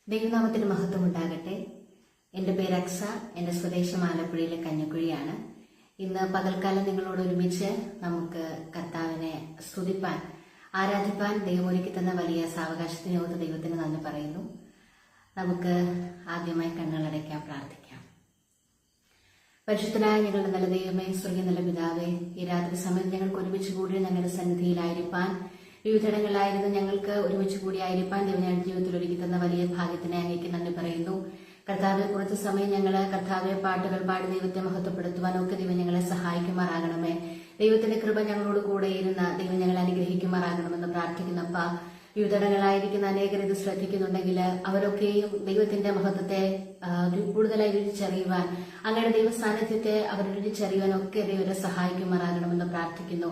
ദൈവനാമത്തിന് മഹത്വം ഉണ്ടാകട്ടെ. എൻ്റെ പേര് അക്സ. എൻ്റെ സ്വദേശം ആലപ്പുഴയിലെ കഞ്ഞിക്കുഴിയാണ്. ഇന്ന് പകൽക്കാലം നിങ്ങളോട് ഒരുമിച്ച് നമുക്ക് കർത്താവിനെ സ്തുതിപ്പാൻ, ആരാധിപ്പാൻ ദൈവം ഒരുക്കി തന്ന വലിയ സാവകാശത്തിനോർത്ത് ദൈവത്തിന് നന്ദി പറയുന്നു. നമുക്ക് ആദ്യമായി കണ്ണുകളടയ്ക്കാൻ പ്രാർത്ഥിക്കാം. പരിശുദ്ധനായ ഞങ്ങളുടെ നല്ല ദൈവമേ, സ്വർഗീയ നല്ല പിതാവേ, ഈ രാത്രി സമയത്ത് ഞങ്ങൾക്ക് ഒരുമിച്ച് കൂടി ഞങ്ങളുടെ സന്നിധിയിലായിരിക്കാൻ, വിവിധയിടങ്ങളിലായിരുന്നു ഞങ്ങൾക്ക് ഒരുമിച്ച് കൂടി ആയിരിക്കാൻ ദൈവം ഞങ്ങളുടെ ജീവിതത്തിൽ ഒരുക്കി തന്ന വലിയ ഭാഗ്യത്തിനെ അങ്ങേക്ക് നന്ദി പറയുന്നു. കർത്താവെ, കുറച്ച് സമയം ഞങ്ങള് കർത്താവെ പാട്ടുകൾ പാടി ദൈവത്തെ മഹത്വപ്പെടുത്തുവാനൊക്കെ ദൈവം ഞങ്ങളെ സഹായിക്കുമാറാകണമേ. ദൈവത്തിന്റെ കൃപ ഞങ്ങളോട് കൂടെ ഇരുന്ന ദൈവം ഞങ്ങളെ അനുഗ്രഹിക്കുമാറാകണമെന്ന് പ്രാർത്ഥിക്കുന്നപ്പ. വിവിധങ്ങളായിരിക്കുന്ന അനേകർ ഇത് ശ്രദ്ധിക്കുന്നുണ്ടെങ്കിൽ അവരൊക്കെയും ദൈവത്തിന്റെ മഹത്വത്തെ കൂടുതലായി രുചിച്ചറിയുവാൻ, അങ്ങനെ ദൈവ സാന്നിധ്യത്തെ അവർ രുചിച്ചറിയുവാൻ ഒക്കെ ദൈവത്തെ സഹായിക്കുമാറാകണമെന്ന് പ്രാർത്ഥിക്കുന്നു.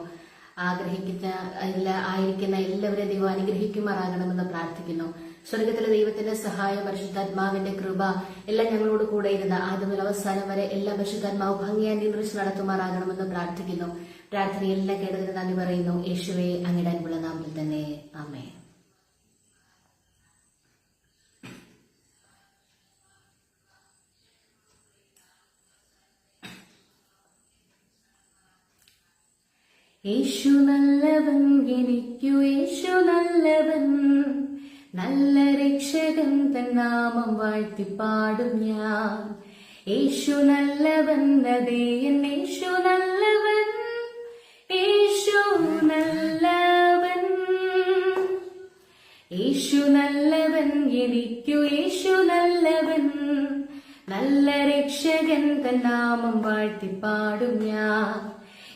ആയിരിക്കുന്ന എല്ലാവരെയും ദൈവം അനുഗ്രഹിക്കുമാറാകണമെന്ന് പ്രാർത്ഥിക്കുന്നു. സ്വർഗത്തിലെ ദൈവത്തിന്റെ സഹായം, പരിശുദ്ധാത്മാവിന്റെ കൃപ എല്ലാം ഞങ്ങളോട് കൂടെ ഇരുന്ന ആദ്യം മുതൽ അവസാനം വരെ എല്ലാ പരിശുദ്ധാത്മാവ് ഭംഗിയായി നിയന്ത്രിച്ച് നടത്തുമാറാകണമെന്ന് പ്രാർത്ഥിക്കുന്നു. പ്രാർത്ഥനയെല്ലാം കേട്ടതിന് നന്ദി പറയുന്നു. യേശുവേ, അങ്ങയുടെ അൻപുള്ള നാമത്തിൽ തന്നെ ആമേൻ. യേശു നല്ലവൻ, എനിക്കു യേശു നല്ലവൻ, നല്ല രക്ഷകൻ തൻ നാമം വാഴ്ത്തിപ്പാടും ഞാൻ. യേശു നല്ലവൻ, അതേ എൻ യേശു നല്ലവൻ, യേശു നല്ലവൻ, യേശു നല്ലവൻ, എനിക്കു യേശു നല്ലവൻ, നല്ല രക്ഷകൻ തൻ നാമം വാഴ്ത്തിപ്പാടും ഞാൻ.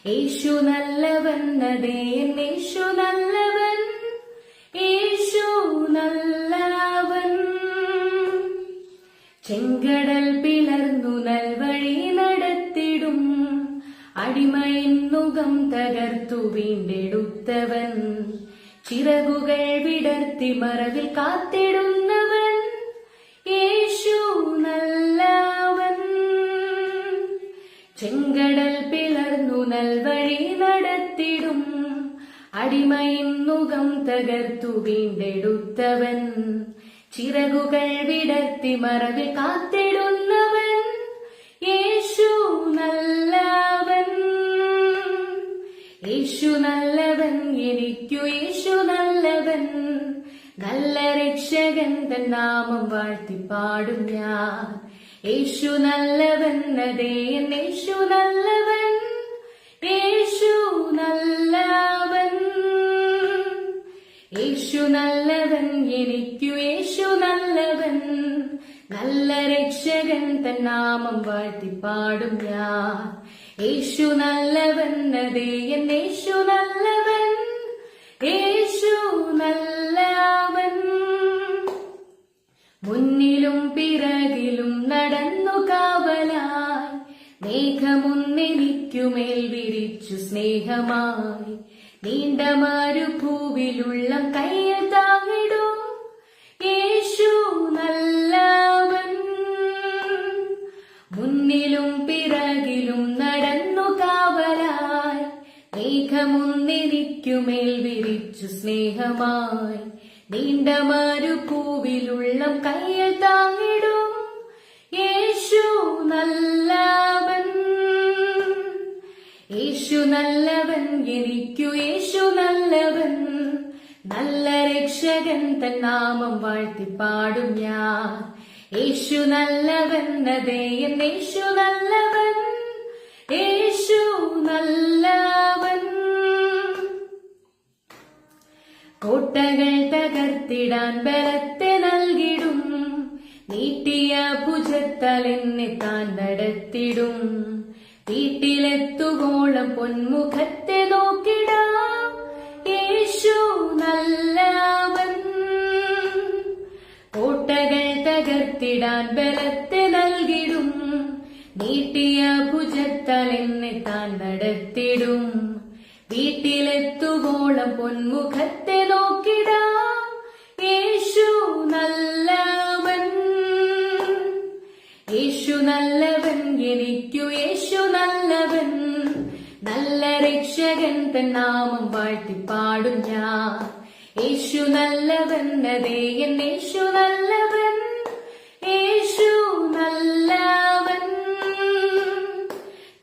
യേശു നല്ലവൻ, അതേ എൻ യേശു നല്ലവൻ, യേശു നല്ലവൻ. ചെങ്കടൽ പിളർന്നു നൽവഴി നടത്തിടും, അടിമയിൻ നുകം തകർത്തു വീണ്ടെടുത്തവൻ, ചിറകുകൾ വിടർത്തി മറവിൽ കാത്തിടുന്നവൻ, യേശു നല്ലവൻ. ചെങ്കടൽ പിളർന്നു നൽവഴി നടത്തിടും, അടിമയിൻ നുകം തകർത്തു വീണ്ടെടുത്തവൻ, ചിറകുകൾ വിടർത്തി മറവിൽ കാത്തിടുന്നവൻ, യേശു നല്ലവൻ. യേശു നല്ലവൻ, എനിക്കു യേശു നല്ലവൻ, നല്ല രക്ഷകൻ തൻ നാമം വാഴ്ത്തിപ്പാടും ഞാൻ. യേശു നല്ലവൻ, അതേ എൻ യേശു നല്ലവൻ, യേശു നല്ലവൻ, യേശു നല്ലവൻ, എനിക്കു യേശു നല്ലവൻ, നല്ല രക്ഷകൻ തൻ നാമം വാഴ്ത്തിപ്പാടും ഞാൻ. യേശു നല്ലവൻ, അതേ എൻ യേശു നല്ലവൻ, യേശു നല്ലവൻ. മുന്നിലും പിറകിലും നടന്നു കാവലായി, മേഘമൊന്നെനിക്കുമേൽ വിരിച്ചു സ്നേഹമായി, നീണ്ട മരുഭൂവിലുള്ള കയ്യിൽ താങ്ങിടും, യേശു നല്ലവൻ. മുന്നിലും പിറകിലും നടന്നു കാവലായി, മേഘമൊന്നെനിക്കുമേൽ വിരിച്ചു സ്നേഹമായി, നീണ്ട മരുഭൂവിലുള്ള കയ്യിൽ താങ്ങിടും, യേശു നല്ലവൻ. യേശു നല്ലവൻ, എനിക്കു യേശു നല്ലവൻ, നല്ല രക്ഷകൻ തൻ നാമം വാഴ്ത്തിപ്പാടും ഞാൻ. യേശു നല്ലവൻ, അതേ എൻ യേശു നല്ലവൻ, യേശു നല്ലവൻ. കോട്ടകൾ തകർത്തിടാൻ ബലത്തെ നൽകിടും, നീട്ടിയ ഭുജത്താൽ എന്നെ താൻ നടത്തിടും, വീട്ടിലെത്തുകോളം പൊന്മുഖത്തെ നോക്കിടാം, യേശു നല്ലവൻ. കോട്ടകൾ തകർത്തിടാൻ ബലത്തെ നൽകിടും, നീട്ടിയ ഭുജത്താൽ എന്നെ താൻ നടത്തിടും, വീട്ടിലെത്തുകോളം പൊന്മുഖത്തെ നോക്കിടാം, യേശു നല്ലവൻ. യേശു നല്ലവൻ, എനിക്കു യേശു നല്ലവൻ, നല്ല രക്ഷകൻ തൻ നാമം വാഴ്ത്തിപ്പാടും ഞാൻ. യേശു നല്ലവൻ, അതേ എൻ യേശു നല്ലവൻ, യേശു നല്ലവൻ.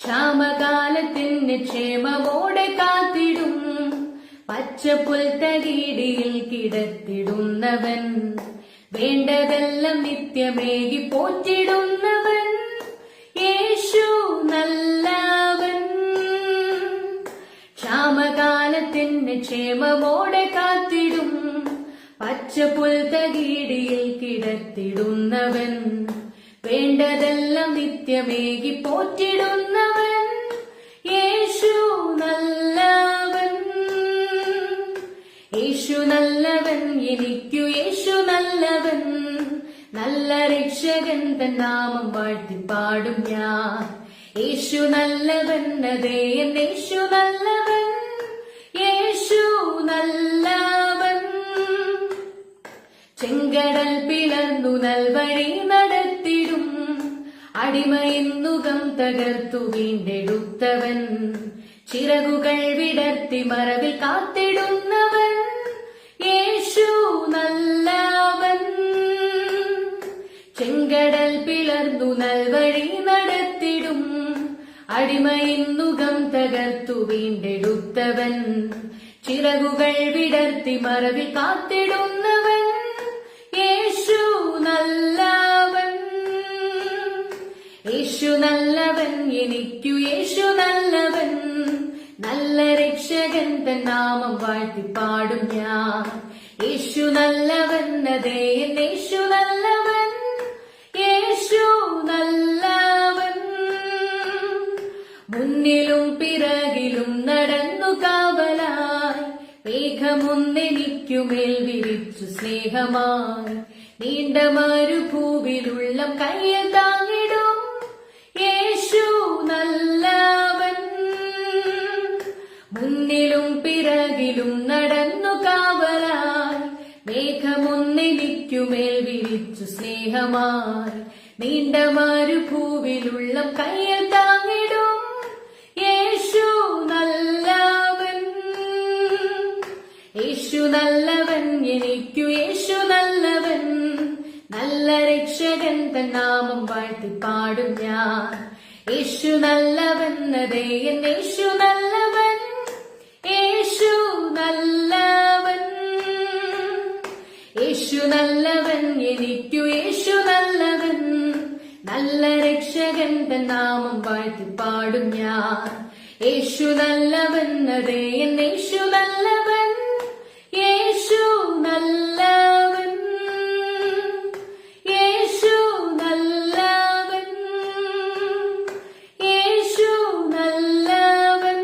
ക്ഷാമകാലത്തിന് ക്ഷേമമോടെ കാത്തിടും, പച്ചപ്പുൽത്തകീടിയിൽ കിടത്തിടുന്നവൻ. വേണ്ടതെല്ലാം നിത്യമേകി പോറ്റിടുന്നവൻ. യേശു നല്ലവൻ. ക്ഷാമകാലത്തിന് ക്ഷേമമോടെ കാത്തിടും, പച്ചപ്പുൽത്തകീടിയിൽ കിടത്തിടുന്നവൻ. വേണ്ടതെല്ലാം നിത്യമേകി പോറ്റിടുന്നവൻ. യേശു നല്ലവൻ. യേശു നല്ലവൻ, എനിക്കു യേശു നല്ലവൻ. നല്ല രക്ഷകൻ തൻ നാമം വാഴ്ത്തിപ്പാടും ഞാൻ. യേശു നല്ലവൻ, അതേ എൻ യേശു നല്ലവൻ. യേശു നല്ലവൻ. ചെങ്കടൽ പിളർന്നു നൽവഴി നടത്തിടും, അടിമയിന്നുകം തകർത്തു വീണ്ടെടുത്തവൻ. ചിറകുകൾ വിടർത്തി മറവിൽ കാത്തിടുന്നവൻ. യേശു നല്ലവൻ. ചെങ്കടൽ പിളർന്നു നൽവഴി നടത്തിടും, അടിമയിന്നുകം തകർത്തു വീണ്ടെടുത്തവൻ. ചിറകുകൾ വിടർത്തി മറവിൽ കാത്തിടുന്നവൻ. യേശു നല്ലവൻ. യേശു നല്ലവൻ, എനിക്കു യേശു നല്ലവൻ. നല്ല രക്ഷകൻ തൻ നാമം വാഴ്ത്തിപ്പാടും ഞാൻ. യേശു നല്ലവൻ, അതേ എൻ യേശു നല്ലവൻ. യേശു നല്ലവൻ. മുന്നിലും പിറകിലും നടന്നു കാവലായി, മേഘമൊന്നെനിക്കുമേൽ വിരിച്ചു സ്നേഹമായി. നീണ്ട മരുഭൂവിലുള്ള കയ്യിൽ താങ്ങിടും. യേശു നല്ലവൻ. മുന്നിലും പിറകിലും നടന്നു കാവലായി, മേഘമൊന്നെനിക്കുമേൽ വിരിച്ചു സ്നേഹമായി. നീണ്ട മരുഭൂവിലുള്ള കയ്യിൽ താങ്ങിടും. യേശു നല്ലവൻ. യേശു നല്ലവൻ, എനിക്കു യേശു നല്ലവൻ. നല്ല രക്ഷകൻ തൻ നാമം വാഴ്ത്തിപ്പാടും ഞാൻ. യേശു നല്ലവൻ, അതേ എൻ യേശു നല്ലവൻ. യേശു നല്ലവൻ. യേശു നല്ലവൻ, എനിക്കു യേശു നല്ലവൻ. നല്ല രക്ഷകൻ തൻ നാമം വാഴ്ത്തിപ്പാടും ഞാൻ. യേശു നല്ലവൻ, അതേ എൻ യേശു നല്ലവൻ. യേശു നല്ലവൻ. യേശു നല്ലവൻ. യേശു നല്ലവൻ.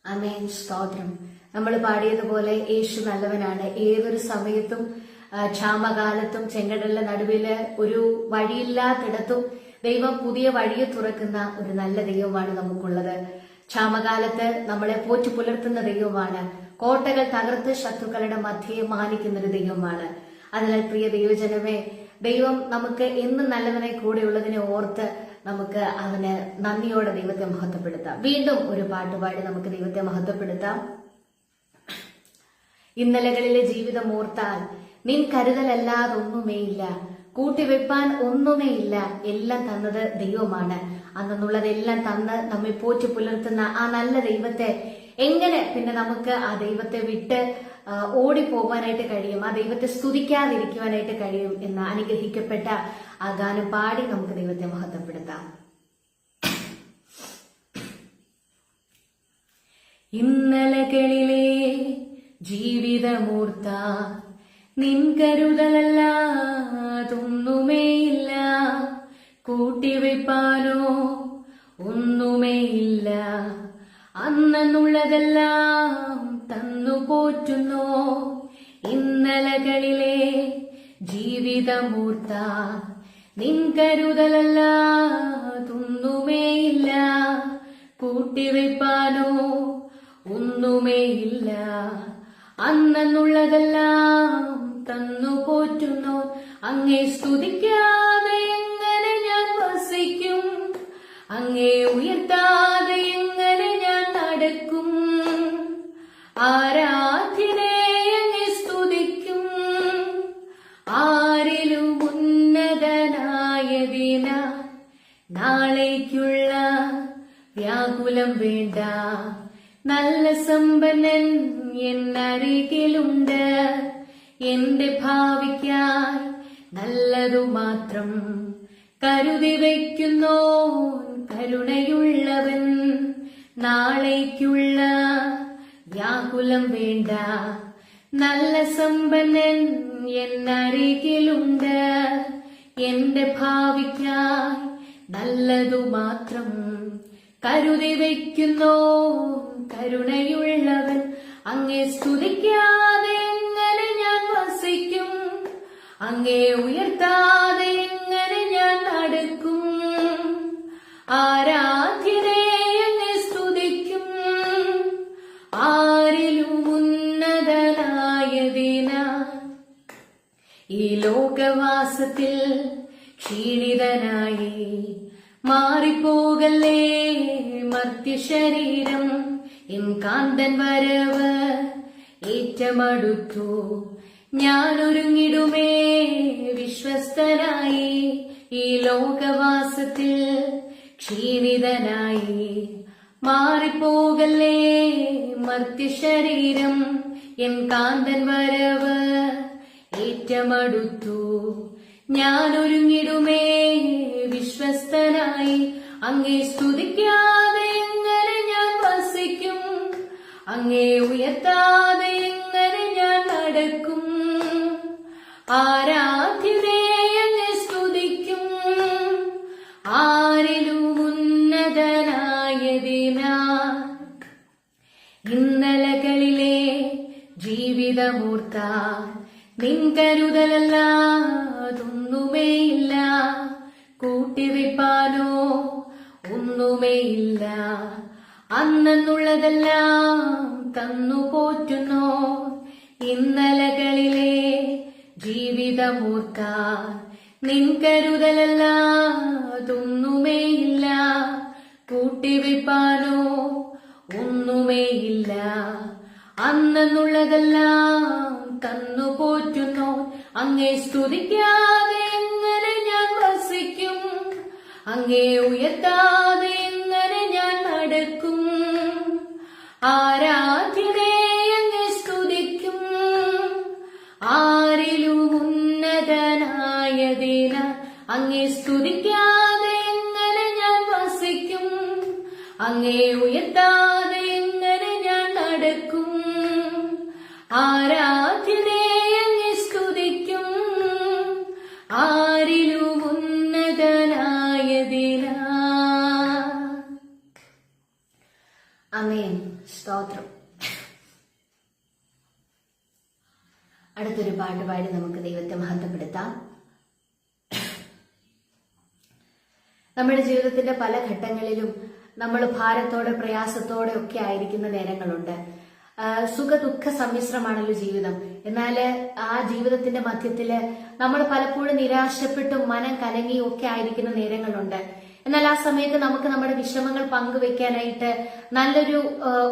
ആമേൻ. സ്തോത്രം. നമ്മൾ പാടിയതുപോലെ യേശു നല്ലവനാണ്. ഏതൊരു സമയത്തും ക്ഷാമകാലത്തും ചെങ്കടലിന്റെ നടുവില് ഒരു വഴിയില്ലാത്തിടത്തും ദൈവം പുതിയ വഴിയെ തുറക്കുന്ന ഒരു നല്ല ദൈവമാണ് നമുക്കുള്ളത്. ക്ഷാമകാലത്ത് നമ്മളെ പോറ്റി പുലർത്തുന്ന ദൈവമാണ്. കോട്ടകൾ തകർത്ത് ശത്രുക്കളുടെ മധ്യയെ മാനിക്കുന്ന ഒരു ദൈവമാണ്. അതിനാൽ പ്രിയ ദൈവജനമേ, ദൈവം നമുക്ക് എന്നും നല്ലവനെ കൂടെയുള്ളതിനെ ഓർത്ത് നമുക്ക് അവന് നന്ദിയോടെ ദൈവത്തെ മഹത്വപ്പെടുത്താം. വീണ്ടും ഒരു പാട്ടുപാടി നമുക്ക് ദൈവത്തെ മഹത്വപ്പെടുത്താം. ഇന്നലകളിലെ ജീവിതം ഓർത്താൽ നിൻ കരുതലല്ലാതൊന്നുമേയില്ല, കൂട്ടിവെപ്പാൻ ഒന്നുമേയില്ല, എല്ലാം തന്നത് ദൈവമാണ്. അന്നുള്ളതെല്ലാം തന്ന് നമ്മെ പോറ്റി പുലർത്തുന്ന ആ നല്ല ദൈവത്തെ എങ്ങനെ പിന്നെ നമുക്ക് ആ ദൈവത്തെ വിട്ട് ഓടിപ്പോകാനായിട്ട് കഴിയും, ആ ദൈവത്തെ സ്തുതിക്കാതിരിക്കുവാനായിട്ട് കഴിയും എന്ന അനുഗ്രഹിക്കപ്പെട്ട ആ ഗാനം പാടി നമുക്ക് ദൈവത്തെ മഹത്വപ്പെടുത്താം. ഇന്നലകളിലെ ജീവിതമൂർത്ത നിൻ കരുതലല്ലാതൊന്നുമേയില്ല, കൂട്ടിവെപ്പാനോ ഒന്നുമേയില്ല, അന്നുള്ളതെല്ലാം തന്നു പോറ്റുന്നു. ഇന്നലകളിലെ ജീവിതമൂർത്ത നിൻ കരുതലല്ലാതൊന്നുമേയില്ല, കൂട്ടിവെപ്പാനോ ഒന്നുമേയില്ല, അന്നുള്ളതെല്ലാം തന്നു പോറ്റുന്നു. അങ്ങേ സ്തുതിക്കാതെ എങ്ങനെ ഞാൻ വസിക്കും, അങ്ങേ ഉയർത്താതെ എങ്ങനെ ഞാൻ നടക്കും, ആരാധ്യനേ വ്യാകുലം വേണ്ട, നല്ല സമ്പന്നൻ എന്നരികിലുണ്ട്. എന്റെ ഭാവിക്കായി നല്ലതു മാത്രം കരുതി വയ്ക്കുന്നോ കരുണയുള്ളവൻ. നാളേക്കുള്ള വ്യാകുലം വേണ്ട, നല്ല സമ്പന്നൻ എന്നരികിലുണ്ട്. എന്റെ ഭാവിക്കായി നല്ലതു മാത്രം കരുതി വയ്ക്കുന്നോ കരുണയുള്ളവൻ. അങ്ങേ സ്തുതിക്കാതെ എങ്ങനെ ഞാൻ വസിക്കും, അങ്ങേ ഉയർത്താതെ എങ്ങനെ ഞാൻ നടക്കും. ആരാധ്യനെ അങ്ങേ സ്തുതിക്കും, ആരിലും ഉന്നതനായതിനാൽ. ഈ ലോകവാസത്തിൽ ക്ഷീണിതനായി മാറിപ്പോകല്ലേ മർത്യശരീരം. എൻ കാന്തൻ വരവ് ഏറ്റമടുത്തു, ഞാനൊരുങ്ങിടുമേ വിശ്വസ്തനായി. ഈ ലോകവാസത്തിൽ ക്ഷീണിതനായി മാറിപ്പോകല്ലേ മർത്യശരീരം. എൻ കാന്തൻ വരവ് ഏറ്റമടുത്തു, ഞാനൊരുങ്ങിടുമേ വിശ്വസ്തനായി. അങ്ങേ സ്തുതിക്കാതെ എങ്ങനെ ഞാൻ വസിക്കും, അങ്ങേ ഉയർത്താതെ എങ്ങനെ ഞാൻ നടക്കും. ആരാധ്യനെ അങ്ങേ സ്തുതിക്കും, ആരിലും ഉന്നതനായതിനാൽ. ഇന്നലകളിലെ ജീവിതമൂർത്താൽ നിൻ കരുതലല്ലാതൊന്നുമേയില്ല, കൂട്ടിവെപ്പാനോ ഒന്നുമേയില്ല. അന്നുള്ളതെല്ലാം തന്നു പോറ്റുന്നു. ഇന്നലകളിലെ ജീവിതമൂർത്താൽ നിൻ കരുതലല്ലാതൊന്നുമേയില്ല, കൂട്ടിവെപ്പാനോ ഒന്നുമേയില്ല. അന്നുള്ളതെല്ലാം തന്നു പോറ്റുന്നു. അങ്ങേ സ്തുതിക്കാതെ എങ്ങനെ ഞാൻ വസിക്കും, അങ്ങേ ഉയർത്താതെ എങ്ങനെ ഞാൻ നടക്കും. ആരാധ്യനെ അങ്ങേ സ്തുതിക്കും, ആരിലും ഉന്നതനായതിനാൽ. അങ്ങേ സ്തുതിക്കാതെ എങ്ങനെ ഞാൻ വസിക്കും, അങ്ങേ ഉയർത്താതെ എങ്ങനെ ഞാൻ നടക്കും. ആരാധ്യനെ അങ്ങേ സ്തുതിക്കും, ആരിലും ഉന്നതനായതിനാൽ. ആമേൻ. സ്തോത്രം. അടുത്തൊരു പാട്ട് പാടി നമുക്ക് ദൈവത്തെ മഹത്വപ്പെടുത്താം. നമ്മുടെ ജീവിതത്തിന്റെ പല ഘട്ടങ്ങളിലും നമ്മൾ ഭാരത്തോടെ പ്രയാസത്തോടെ ഒക്കെ ആയിരിക്കുന്ന നേരങ്ങളുണ്ട്. സുഖ ദുഃഖ സമ്മിശ്രമാണല്ലോ ജീവിതം. എന്നാൽ ആ ജീവിതത്തിന്റെ മധ്യത്തില് നമ്മൾ പലപ്പോഴും നിരാശപ്പെട്ടും മനം കലങ്ങിയും ഒക്കെ ആയിരിക്കുന്ന നേരങ്ങളുണ്ട്. എന്നാൽ ആ സമയത്ത് നമുക്ക് നമ്മുടെ വിഷമങ്ങൾ പങ്കുവെക്കാനായിട്ട്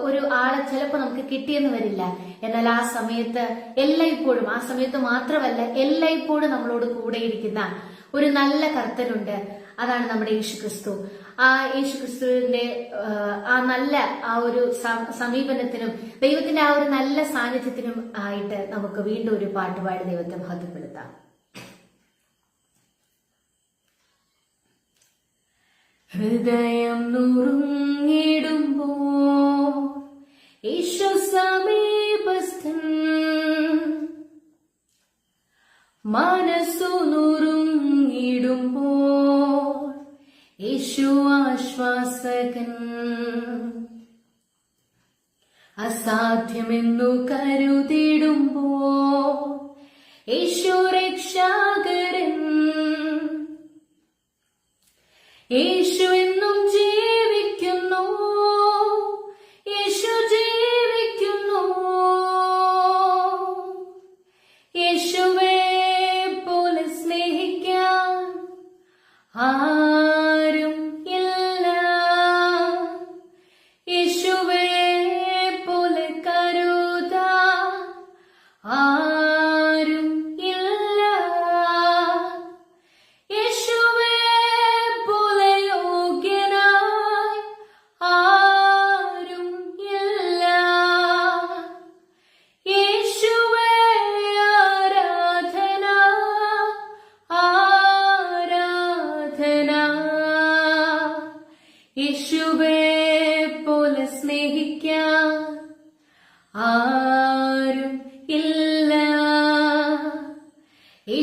ഒരു ആളെ ചിലപ്പോൾ നമുക്ക് കിട്ടിയെന്ന് വരില്ല. എന്നാൽ ആ സമയത്ത് എല്ലായ്പ്പോഴും, ആ സമയത്ത് മാത്രമല്ല എല്ലായ്പ്പോഴും നമ്മളോട് കൂടെയിരിക്കുന്ന ഒരു നല്ല കർത്തനുണ്ട്. അതാണ് നമ്മുടെ യേശുക്രിസ്തു. ആ യേശുക്രിസ്തുവിന്റെ ആ നല്ല ആ ഒരു സമീപനത്തിനും ദൈവത്തിന്റെ ആ ഒരു നല്ല സാന്നിധ്യത്തിനും ആയിട്ട് നമുക്ക് വീണ്ടും ഒരു പാട്ടുപാടി ദൈവത്തെ മഹത്വപ്പെടുത്താം. ഹൃദയം നുറുങ്ങിടുമ്പോ യേശു സമീപസ്ഥൻ, മനസ്സു നുറുങ്ങിടുമ്പോ യേശു ആശ്വാസകൻ. അസാധ്യമെന്നു കരുതിടുമ്പോ യേശു രക്ഷാകരൻ. യേശു എന്നും ജീവിക്കുന്നു, യേശു ജീവിക്കുന്നു. യേശുവേ പോലെ സ്നേഹിക്കാൻ ആരും ഇല്ല, യേശുവേ പോലെ കരുതാൻ ആരും ഇല്ല, യേശുവേ പോലെ യോഗ്യനായി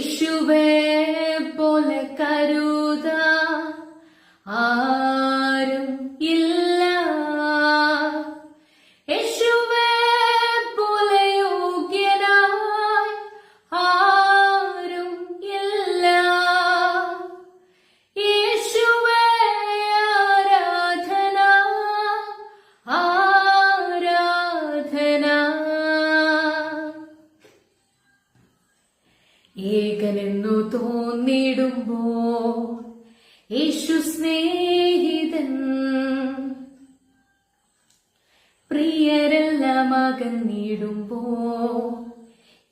യേശുവേ പോലെ കരുതാൻ ആരും ഇല്ല. യേശുവേ പോലെ യോഗ്യനായി ആരും ഇല്ല. യേശുവേ ആരാധന ആരാധന. ഏകനെന്നു തോന്നിടുമ്പോൾ യേശു സ്നേഹിതൻ, പ്രിയരെല്ലാം അകന്നിടുമ്പോൾ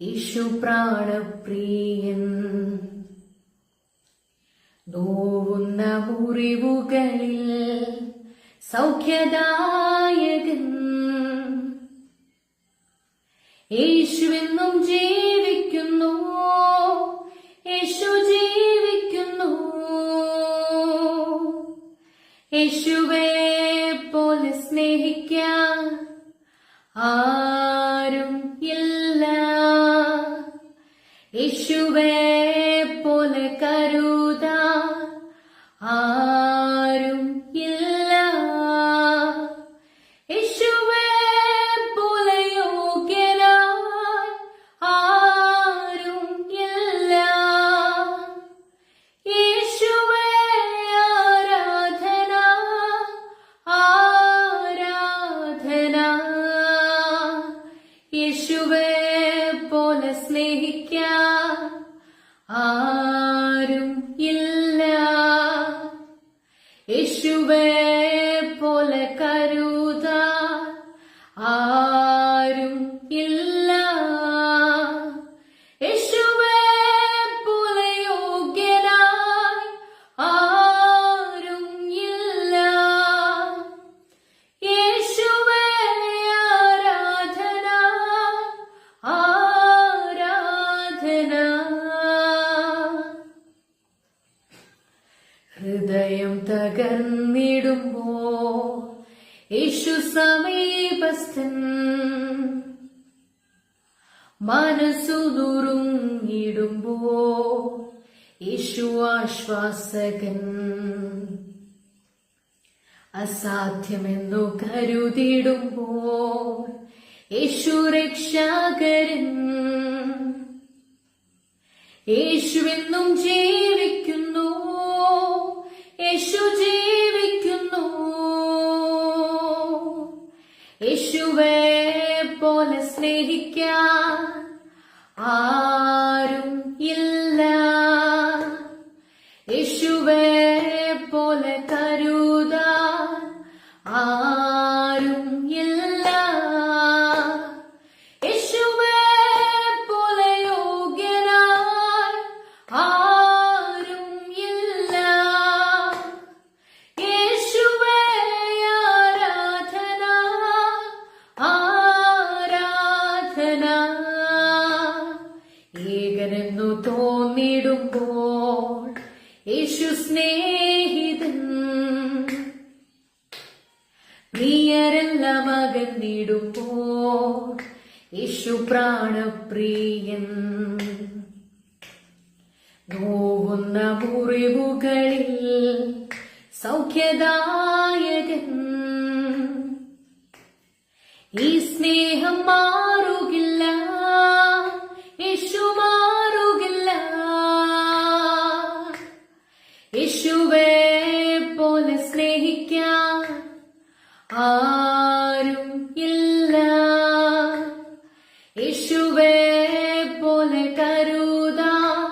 യേശു പ്രാണപ്രിയൻ. നോവുന്ന മുറിവുകളിൽ സൗഖ്യദായകൻ, യേശുവെന്നും ജീവിക്കുന്നു, യേശു ജീവിക്കുന്നു. യേശുവേ പോലെ സ്നേഹിക്കാൻ ആരും ഇല്ല. യേശുവേ പോലെ കരുതാൻ ആരും ഇല്ല. യേശുവേ പോലെ യോഗ്യനായി ആരും ഇല്ല. യേശുവേ ആരാധന ആരാധന. യേശുവേ പോലെ സ്നേഹിക്കാൻ ആരും ഇല്ല. യേശുവേ പോലെ കരുതാൻ ആരും ഇല്ല. യേശുവേ പോലെ യോഗ്യനായി ആരും ഇല്ല. യേശുവേ ആരാധന ആരാധന. ഹൃദയം തകർന്നിടുമ്പോൾ യേശു സമീപസ്ഥൻ, മനസ്സു നുറുങ്ങിടുമ്പോൾ യേശു ആശ്വാസകൻ. അസാധ്യമെന്നു കരുതിടുമ്പോൾ യേശു രക്ഷാകരൻ. യേശുവെന്നും ജീവിക്കുന്നു, യേശു ജീവിക്കുന്നു. യേശുവേ പോലെ സ്നേഹിക്കാൻ ആരും ഇല്ല. യേശുവേ പോലെ കരുതാൻ ആരും ഇല്ല. യേശുവേ പോലെ യോഗ്യനായി ആരും ഇല്ല. യേശുവേ ആരാധന ആരാധന. ഏകനെന്നു തോന്നിടുമ്പോൾ യേശു സ്നേഹിതൻ, പ്രിയരെല്ലാം അകന്നിടുമ്പോൾ യേശു പ്രാണപ്രിയൻ. നോവുന്ന മുറിവുകളിൽ സൗഖ്യദായകൻ, ഈ സ്നേഹം മാറുകില്ല, യേശു മാറുകില്ല. യേശുവേ പോലെ സ്നേഹിക്കാൻ ആരും ഇല്ല. യേശുവേ പോലെ കരുതാൻ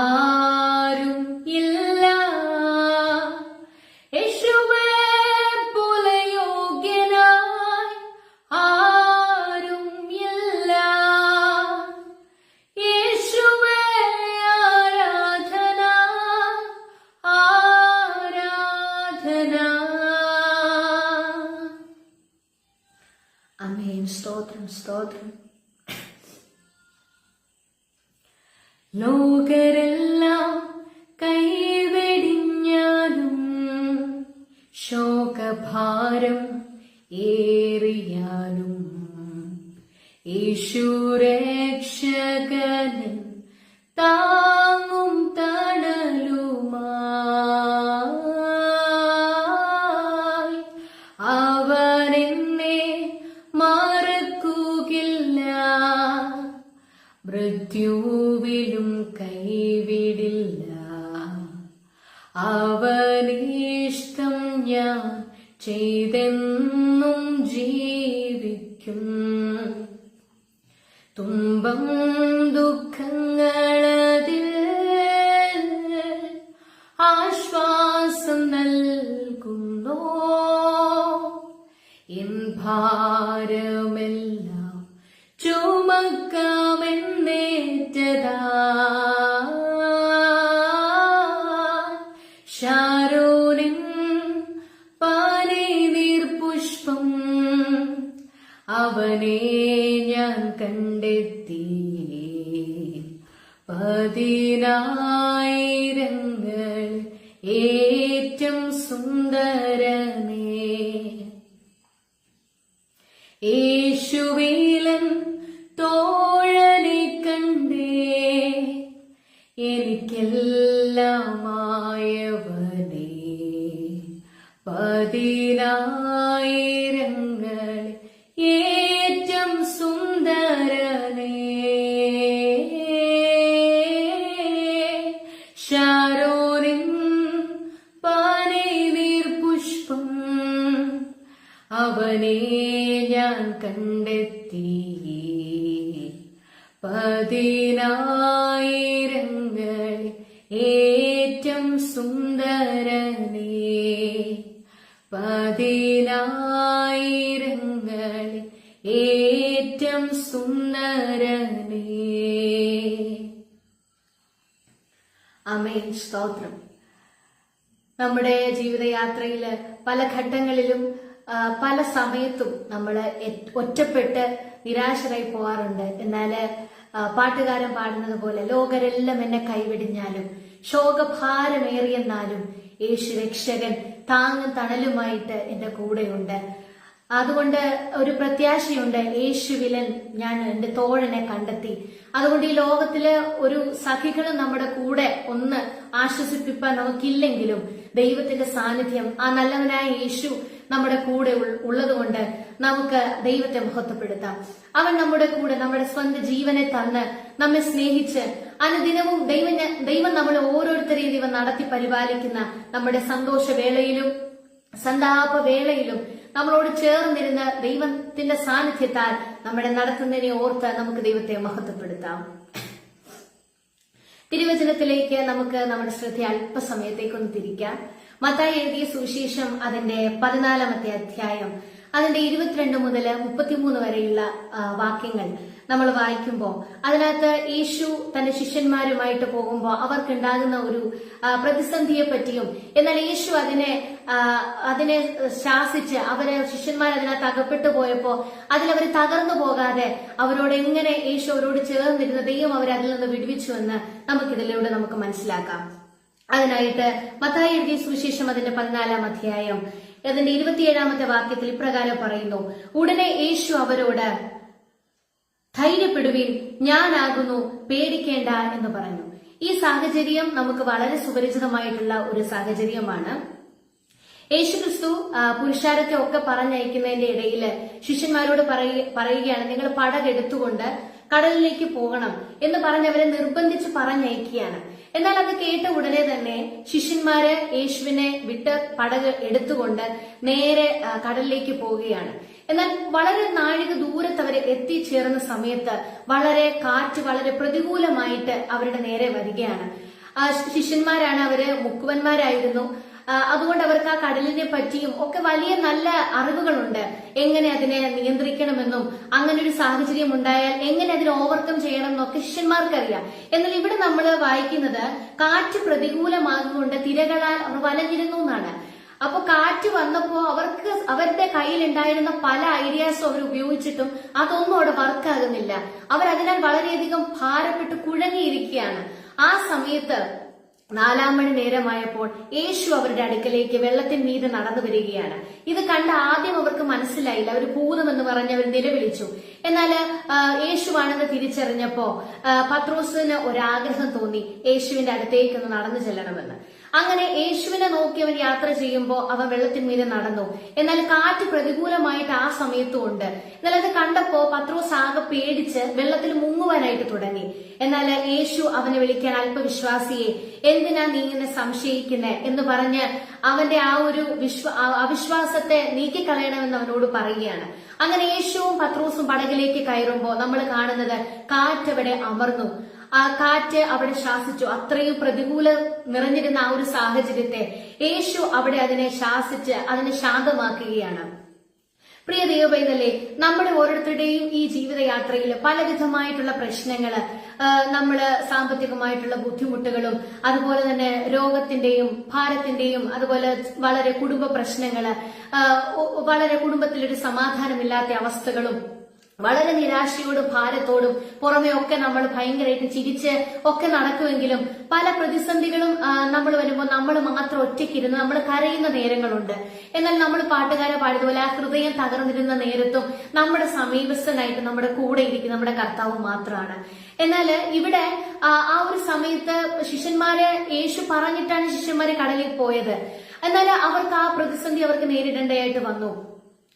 ആരും ഇല്ല. യേശുവേ പോലെ യോഗ്യനായി ആരും ഇല്ല. യേശുവേ ആരാധന ആരാധന. ആമേൻ. സ്തോത്രം സ്തോത്രം. ലോകരെല്ലാം കൈവെടിഞ്ഞാലും ശോകഭാരം ഏറിയാലും യേശു രക്ഷകൻ താ കൈവിടില്ല. അവനിഷ്ടം ഞാൻ ചെയ്തെന്നും ജീവിക്കും. തുമ്പം ദുഃഖങ്ങളതിൽ ആശ്വാസം നൽകുന്നു. എൻ ഭാരമെല്ലാം ചുമക്കാമെന്നേറ്റതാ. ശാരോനിൻ പനിനീർ പുഷ്പം അവനെ ഞാൻ കണ്ടെത്തി. 10,000 ഏറ്റവും സുന്ദരനേ. യേശുവിലൻ തോഴനെ കണ്ടേ എനിക്കെല്ലാമായവനേ. 10,000 ഏറ്റവും സുന്ദരനേ. ശാരോനിൻ പനിനീർ പുഷ്പം അവനെ ഞാൻ കണ്ടെത്തി. 10,000 ഏറ്റവും സുന്ദരനേ. 10,000 ഏറ്റവും സുന്ദരനേ. ആമേൻ. സ്തോത്രം. നമ്മുടെ ജീവിതയാത്രയില് പല ഘട്ടങ്ങളിലും പല സമയത്തും നമ്മൾ ഒറ്റപ്പെട്ട് നിരാശരായി പോവാറുണ്ട്. എന്നാല് പാട്ടുകാരൻ പാടുന്നത് പോലെ ലോകരെല്ലാം എന്നെ കൈവിടിഞ്ഞാലും ശോകഭാരമേറിയെന്നാലും യേശു രക്ഷകൻ താങ്ങും തണലുമായിട്ട് എന്റെ കൂടെയുണ്ട്. അതുകൊണ്ട് ഒരു പ്രത്യാശയുണ്ട്. യേശുവിലൻ ഞാൻ എന്റെ തോഴനെ കണ്ടെത്തി. അതുകൊണ്ട് ഈ ലോകത്തില് ഒരു സഖികളും നമ്മുടെ കൂടെ ഒന്ന് ആശ്വസിപ്പിക്കാൻ നമുക്കില്ലെങ്കിലും ദൈവത്തിന്റെ സാന്നിധ്യം, ആ നല്ലവനായ യേശു നമ്മുടെ കൂടെ ഉള്ളതുകൊണ്ട് നമുക്ക് ദൈവത്തെ മഹത്വപ്പെടുത്താം. അവൻ നമ്മുടെ കൂടെ നമ്മുടെ സ്വന്തം ജീവനെ തന്ന് നമ്മെ സ്നേഹിച്ച് അനുദിനവും ദൈവം നമ്മളെ ഓരോരുത്തരെയും ദൈവം നടത്തി പരിപാലിക്കുന്ന നമ്മുടെ സന്തോഷവേളയിലും സന്താപവേളയിലും നമ്മളോട് ചേർന്നിരുന്ന് ദൈവത്തിന്റെ സാന്നിധ്യത്താൽ നമ്മുടെ നടത്തുന്നതിനെ ഓർത്ത് നമുക്ക് ദൈവത്തെ മഹത്വപ്പെടുത്താം. തിരുവചനത്തിലേക്ക് നമുക്ക് നമ്മുടെ ശ്രദ്ധ അല്പസമയത്തേക്കൊന്ന് തിരിക്കാം. മത്തായി എഴുതിയ സുവിശേഷം അതിന്റെ 14-ാമത്തെ അധ്യായം അതിന്റെ 22 മുതൽ 33 വരെയുള്ള വാക്യങ്ങൾ നമ്മൾ വായിക്കുമ്പോൾ അതിനകത്ത് യേശു തന്റെ ശിഷ്യന്മാരുമായിട്ട് പോകുമ്പോൾ അവർക്കുണ്ടാകുന്ന ഒരു പ്രതിസന്ധിയെ പറ്റിയും, എന്നാൽ യേശു അതിനെ ശാസിച്ച് ശിഷ്യന്മാർ അതിനകത്ത് അകപ്പെട്ടു പോയപ്പോ അതിലവർ തകർന്നു പോകാതെ അവരോട് എങ്ങനെ യേശു അവരോട് ചേർന്നിരുന്ന ദൈവം അവരെ അതിൽ നിന്ന് വിടുവിച്ചുവെന്ന് നമുക്കിതിലൂടെ നമുക്ക് മനസ്സിലാക്കാം. അതിനായിട്ട് മത്തായി എഴുതിയ സുവിശേഷം അതിന്റെ 14-ാം അധ്യായം അതിന്റെ 27-ാമത്തെ വാക്യത്തിൽ ഇപ്രകാരം പറയുന്നു: ഉടനെ യേശു അവരോട്, ധൈര്യപ്പെടുവിൻ, ഞാനാകുന്നു, പേടിക്കേണ്ട എന്ന് പറഞ്ഞു. ഈ സാഹചര്യം നമുക്ക് വളരെ സുപരിചിതമായിട്ടുള്ള ഒരു സാഹചര്യമാണ്. യേശുക്രിസ്തു പുരുഷാരത്തെ ഒക്കെ പറഞ്ഞയക്കുന്നതിന്റെ ഇടയിൽ ശിഷ്യന്മാരോട് പറയുകയാണ്, നിങ്ങൾ പടകെടുത്തുകൊണ്ട് കടലിലേക്ക് പോകണം എന്ന് പറഞ്ഞവരെ നിർബന്ധിച്ച് പറഞ്ഞയക്കുകയാണ്. എന്നാൽ അത് കേട്ട ഉടനെ തന്നെ ശിഷ്യന്മാര് യേശുവിനെ വിട്ട് പടക് എടുത്തുകൊണ്ട് നേരെ കടലിലേക്ക് പോവുകയാണ്. എന്നാൽ വളരെ നാഴിക ദൂരത്ത് അവർ എത്തിച്ചേർന്ന സമയത്ത് കാറ്റ് വളരെ പ്രതികൂലമായിട്ട് അവരുടെ നേരെ വരികയാണ്. ശിഷ്യന്മാരാണ്, അവര് മുക്കുവന്മാരായിരുന്നു. അതുകൊണ്ട് അവർക്ക് ആ കടലിനെ പറ്റിയും ഒക്കെ വലിയ നല്ല അറിവുകളുണ്ട്. എങ്ങനെ അതിനെ നിയന്ത്രിക്കണമെന്നും അങ്ങനെ ഒരു സാഹചര്യം ഉണ്ടായാൽ എങ്ങനെ അതിനെ ഓവർകം ചെയ്യണം എന്നൊക്കെ ശിഷ്യന്മാർക്കറിയാം. എന്നാൽ ഇവിടെ നമ്മൾ വായിക്കുന്നത് കാറ്റ് പ്രതികൂലമാകുകൊണ്ട് തിരകളാൽ അവർ വലഞ്ഞിരുന്നു എന്നാണ്. അപ്പൊ കാറ്റ് വന്നപ്പോ അവരുടെ കയ്യിലുണ്ടായിരുന്ന പല ഐഡിയാസും അവർ ഉപയോഗിച്ചിട്ടും അതൊന്നും അവിടെ വർക്കാകുന്നില്ല. അവരതിനാൽ വളരെയധികം ഭാരപ്പെട്ട് കുഴങ്ങിയിരിക്കുകയാണ്. ആ സമയത്ത് 4-ാം മണി നേരമായപ്പോൾ യേശു അവരുടെ അടുക്കലേക്ക് വെള്ളത്തിന് മീതെ നടന്നു വരികയാണ്. ഇത് കണ്ട് ആദ്യം അവർക്ക് മനസ്സിലായില്ല. അവർ ഭൂതമെന്ന് പറഞ്ഞ് അവർ നിലവിളിച്ചു. എന്നാൽ യേശുവാണെന്ന് തിരിച്ചറിഞ്ഞപ്പോ പത്രോസിന് ഒരാഗ്രഹം തോന്നി, യേശുവിന്റെ അടുത്തേക്കൊന്ന് നടന്നു ചെല്ലണമെന്ന്. അങ്ങനെ യേശുവിനെ നോക്കി അവൻ യാത്ര ചെയ്യുമ്പോൾ അവൻ വെള്ളത്തിന്മീതെ നടന്നു. എന്നാൽ കാറ്റ് പ്രതികൂലമായിട്ട് ആ സമയത്തും ഉണ്ട്. എന്നാൽ അത് കണ്ടപ്പോ പത്രോസ് ആകെ പേടിച്ച് വെള്ളത്തിൽ മുങ്ങുവാനായിട്ട് തുടങ്ങി. എന്നാൽ യേശു അവനെ വിളിക്കാൻ, അല്പവിശ്വാസിയെ എന്തിനാ നീ ഇങ്ങനെ സംശയിക്കുന്നേ എന്ന് പറഞ്ഞ് അവന്റെ ആ ഒരു അവിശ്വാസത്തെ നീക്കിക്കളയണമെന്ന് അവനോട് പറയുകയാണ്. അങ്ങനെ യേശുവും പത്രോസും പടകിലേക്ക് കയറുമ്പോൾ നമ്മൾ കാണുന്നത് കാറ്റവിടെ അമർന്നു. ആ കാറ്റ് അവിടെ ശാസിച്ചു. അത്രയും പ്രതികൂലം നിറഞ്ഞിരുന്ന ആ ഒരു സാഹചര്യത്തെ യേശു അവിടെ അതിനെ ശാസിച്ച് അതിനെ ശാന്തമാക്കുകയാണ്. പ്രിയ ദൈവപൈതലേ, നമ്മുടെ ഓരോരുത്തരുടെയും ഈ ജീവിതയാത്രയിൽ പലവിധമായിട്ടുള്ള പ്രശ്നങ്ങള്, നമ്മള് സാമ്പത്തികമായിട്ടുള്ള ബുദ്ധിമുട്ടുകളും അതുപോലെ തന്നെ രോഗത്തിന്റെയും ഭാരത്തിന്റെയും അതുപോലെ വളരെ കുടുംബ പ്രശ്നങ്ങള്, വളരെ കുടുംബത്തിലൊരു സമാധാനമില്ലാത്ത അവസ്ഥകളും, വളരെ നിരാശയോടും ഭാരത്തോടും പുറമെ ഒക്കെ നമ്മൾ ഭയങ്കരമായിട്ട് ചിരിച്ച് ഒക്കെ നടക്കുമെങ്കിലും പല പ്രതിസന്ധികളും നമ്മൾ വരുമ്പോൾ നമ്മൾ മാത്രം ഒറ്റയ്ക്കിരുന്ന് നമ്മൾ കരയുന്ന നേരങ്ങളുണ്ട്. എന്നാൽ നമ്മൾ പാട്ടുകാരെ പാടിയതുപോലെ ആ ഹൃദയം തകർന്നിരുന്ന നേരത്തും നമ്മുടെ സമീപസ്ഥനായിട്ട് നമ്മുടെ കൂടെ ഇരിക്കുന്ന നമ്മുടെ കർത്താവ് മാത്രമാണ്. എന്നാൽ ഇവിടെ ആ ഒരു സമയത്ത് ശിഷ്യന്മാരെ യേശു പറഞ്ഞിട്ടാണ് ശിഷ്യന്മാരെ കടലിൽ പോയത്. എന്നാൽ അവർക്ക് ആ പ്രതിസന്ധി അവർക്ക് നേരിടേണ്ടതായിട്ട് വന്നു.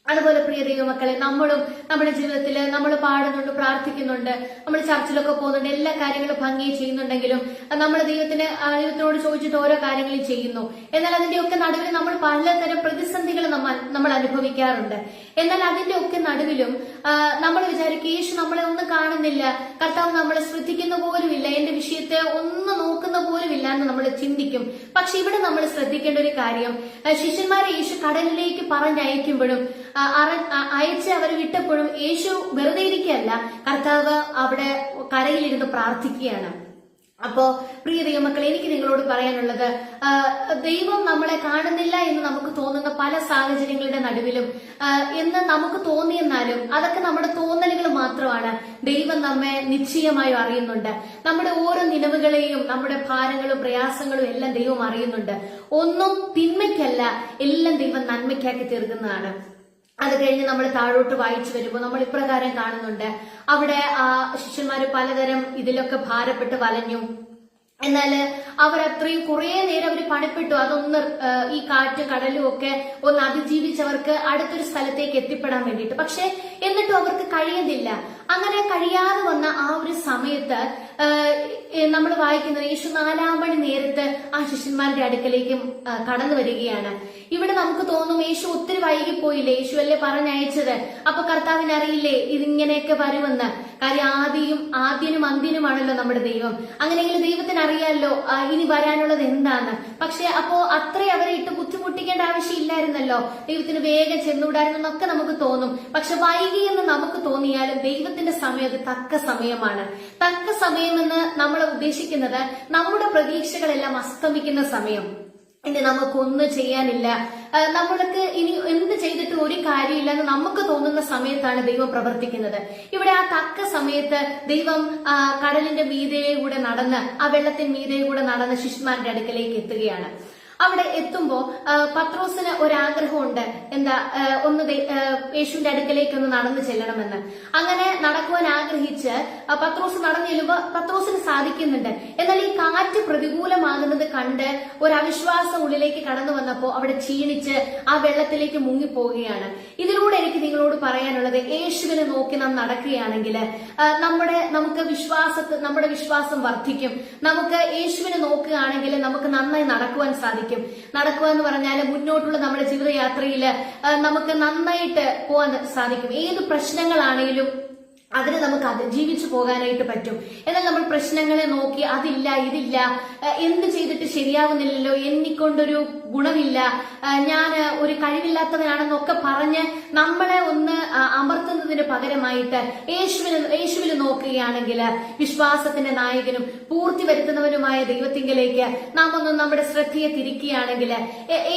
അതുപോലെ പ്രിയ ദൈവമക്കളെ, നമ്മളും നമ്മുടെ ജീവിതത്തിൽ നമ്മൾ പാടുന്നുണ്ട്, പ്രാർത്ഥിക്കുന്നുണ്ട്, നമ്മൾ ചർച്ചിലൊക്കെ പോകുന്നുണ്ട്, എല്ലാ കാര്യങ്ങളും ഭംഗി ചെയ്യുന്നുണ്ടെങ്കിലും നമ്മൾ ദൈവത്തിനോട് ചോദിച്ചിട്ട് ഓരോ കാര്യങ്ങളും ചെയ്യുന്നു. എന്നാൽ അതിന്റെയൊക്കെ നടുവിൽ നമ്മൾ പലതരം പ്രതിസന്ധികൾ നമ്മൾ അനുഭവിക്കാറുണ്ട്. എന്നാൽ അതിന്റെ ഒക്കെ നടുവിലും നമ്മൾ വിചാരിക്കും യേശു നമ്മളെ ഒന്നും കാണുന്നില്ല, കർത്താവ് നമ്മളെ ശ്രദ്ധിക്കുന്ന പോലുമില്ല, എന്റെ വിഷയത്തെ ഒന്ന് നോക്കുന്ന പോലുമില്ല എന്ന് നമ്മൾ ചിന്തിക്കും. പക്ഷെ ഇവിടെ നമ്മൾ ശ്രദ്ധിക്കേണ്ട ഒരു കാര്യം, ശിഷ്യന്മാരെ യേശു കടലിലേക്ക് പറഞ്ഞയക്കുമ്പോഴും അയച്ച് അവർ വിട്ടപ്പോഴും യേശു വെറുതെ ഇരിക്കുകയല്ല, കർത്താവ് അവിടെ കരയിലിരുന്ന് പ്രാർത്ഥിക്കുകയാണ്. അപ്പോ പ്രിയ ദൈവമക്കളെ, എനിക്ക് നിങ്ങളോട് പറയാനുള്ളത്, ദൈവം നമ്മളെ കാണുന്നില്ല എന്ന് നമുക്ക് തോന്നുന്ന പല സാഹചര്യങ്ങളുടെ നടുവിലും എന്ന് നമുക്ക് തോന്നിയെന്നാലും അതൊക്കെ നമ്മുടെ തോന്നലുകൾ മാത്രമാണ്. ദൈവം നമ്മെ നിശ്ചയമായും അറിയുന്നുണ്ട്. നമ്മുടെ ഓരോ നിലവുകളെയും നമ്മുടെ ഭാരങ്ങളും പ്രയാസങ്ങളും എല്ലാം ദൈവം അറിയുന്നുണ്ട്. ഒന്നും തിന്മയ്ക്കല്ല, എല്ലാം ദൈവം നന്മയ്ക്കാക്കി തീർക്കുന്നതാണ്. അത് കഴിഞ്ഞ് നമ്മൾ താഴോട്ട് വായിച്ചു വരുമ്പോൾ നമ്മൾ ഇപ്രകാരം കാണുന്നുണ്ട്, അവിടെ ആ ശിഷ്യന്മാര് പലതരം ഇതിലൊക്കെ ഭാരപ്പെട്ട് വലഞ്ഞു. എന്നാല് അവരത്രയും കുറെ നേരം അവർ പണിപ്പെട്ടു. അതൊന്ന് ഈ കാറ്റും കടലും ഒക്കെ ഒന്ന് അതിജീവിച്ചവർക്ക് അടുത്തൊരു സ്ഥലത്തേക്ക് എത്തിപ്പെടാൻ വേണ്ടിയിട്ട്. പക്ഷെ എന്നിട്ടും അവർക്ക് കഴിയുന്നില്ല. അങ്ങനെ കഴിയാതെ വന്ന ആ ഒരു സമയത്ത് നമ്മൾ വായിക്കുന്നത് യേശു 4-ാം മണി നേരത്ത് ആ ശിഷ്യന്മാരുടെ അടുക്കലേക്കും കടന്നു വരികയാണ്. ഇവിടെ നമുക്ക് തോന്നും യേശു ഒത്തിരി വൈകിപ്പോയില്ലേ, യേശു അല്ലേ പറഞ്ഞയച്ചത്, അപ്പൊ കർത്താവിന് അറിയില്ലേ ഇതിങ്ങനെയൊക്കെ വരുമെന്ന്. കാര്യം ആദ്യനും അന്ത്യനുമാണല്ലോ നമ്മുടെ ദൈവം. അങ്ങനെയെങ്കിൽ ദൈവത്തിന് അറിയാമല്ലോ ഇനി വരാനുള്ളത് എന്താന്ന്. പക്ഷെ അപ്പോ അത്രയും അവരെ ഇട്ട് ബുദ്ധിമുട്ടിക്കേണ്ട ആവശ്യമില്ലായിരുന്നല്ലോ, ദൈവത്തിന് വേഗം ചെന്നുവിടായിരുന്നു എന്നൊക്കെ നമുക്ക് തോന്നും. പക്ഷെ വൈകിയെന്ന് നമുക്ക് തോന്നിയാലും ദൈവത്തിന്റെ സമയം അത് തക്ക സമയമാണ്. തക്ക സമയമെന്ന് നമ്മൾ ഉദ്ദേശിക്കുന്നത് നമ്മുടെ പ്രതീക്ഷകളെല്ലാം അസ്തമിക്കുന്ന സമയം. ഇനി നമുക്കൊന്നും ചെയ്യാനില്ല, നമ്മൾക്ക് ഇനി എന്ത് ചെയ്തിട്ട് ഒരു കാര്യമില്ല എന്ന് നമുക്ക് തോന്നുന്ന സമയത്താണ് ദൈവം പ്രവർത്തിക്കുന്നത്. ഇവിടെ ആ തക്ക സമയത്ത് ദൈവം കടലിന്റെ മീതെകൂടെ നടന്ന്, ആ വെള്ളത്തിന് മീതെകൂടെ നടന്ന് ശിഷ്യന്മാരുടെ അടുക്കലേക്ക് എത്തുകയാണ്. അവിടെ എത്തുമ്പോ പത്രോസിന് ഒരാഗ്രഹമുണ്ട്, എന്താ ഒന്ന് യേശുവിന്റെ അടുക്കലേക്ക് ഒന്ന് നടന്നു ചെല്ലണമെന്ന്. അങ്ങനെ നടക്കുവാൻ ആഗ്രഹിച്ച് പത്രോസ് നടന്നു ചെല്ലുമ്പോ പത്രോസിന് സാധിക്കുന്നുണ്ട്. എന്നാൽ ഈ കാറ്റ് പ്രതികൂലമാകുന്നത് കണ്ട് ഒരു അവിശ്വാസം ഉള്ളിലേക്ക് കടന്നു വന്നപ്പോ അവിടെ ക്ഷീണിച്ച് ആ വെള്ളത്തിലേക്ക് മുങ്ങിപ്പോവുകയാണ്. ഇതിലൂടെ എനിക്ക് നിങ്ങളോട് പറയാനുള്ളത്, യേശുവിനെ നോക്കി നാം നടക്കുകയാണെങ്കിൽ നമ്മുടെ വിശ്വാസം വർദ്ധിക്കും. നമുക്ക് യേശുവിനെ നോക്കുകയാണെങ്കിൽ നമുക്ക് നന്നായി നടക്കുവാൻ സാധിക്കും. നടക്കുക എന്ന് പറഞ്ഞാൽ മുന്നോട്ടുള്ള നമ്മുടെ ജീവിതയാത്രയിൽ നമുക്ക് നന്നായിട്ട് പോകാൻ സാധിക്കും. ഏത് പ്രശ്നങ്ങളാണെങ്കിലും അതിന് നമുക്ക് അതിജീവിച്ചു പോകാനായിട്ട് പറ്റും. എന്നാൽ നമ്മൾ പ്രശ്നങ്ങളെ നോക്കി അതില്ല ഇതില്ല, എന്ത് ചെയ്തിട്ട് ശരിയാവുന്നില്ലല്ലോ, എന്നിക്കൊണ്ടൊരു ഗുണമില്ല, ഞാൻ ഒരു കഴിവില്ലാത്തവനാണെന്നൊക്കെ പറഞ്ഞ് നമ്മളെ ഒന്ന് അമർത്തുന്നതിന് പകരമായിട്ട് യേശുവിൽ നോക്കുകയാണെങ്കിൽ, വിശ്വാസത്തിന്റെ നായകനും പൂർത്തി വരുത്തുന്നവനുമായ ദൈവത്തിങ്കലേക്ക് നാം ഒന്ന് നമ്മുടെ ശ്രദ്ധയെ തിരിക്കുകയാണെങ്കിൽ,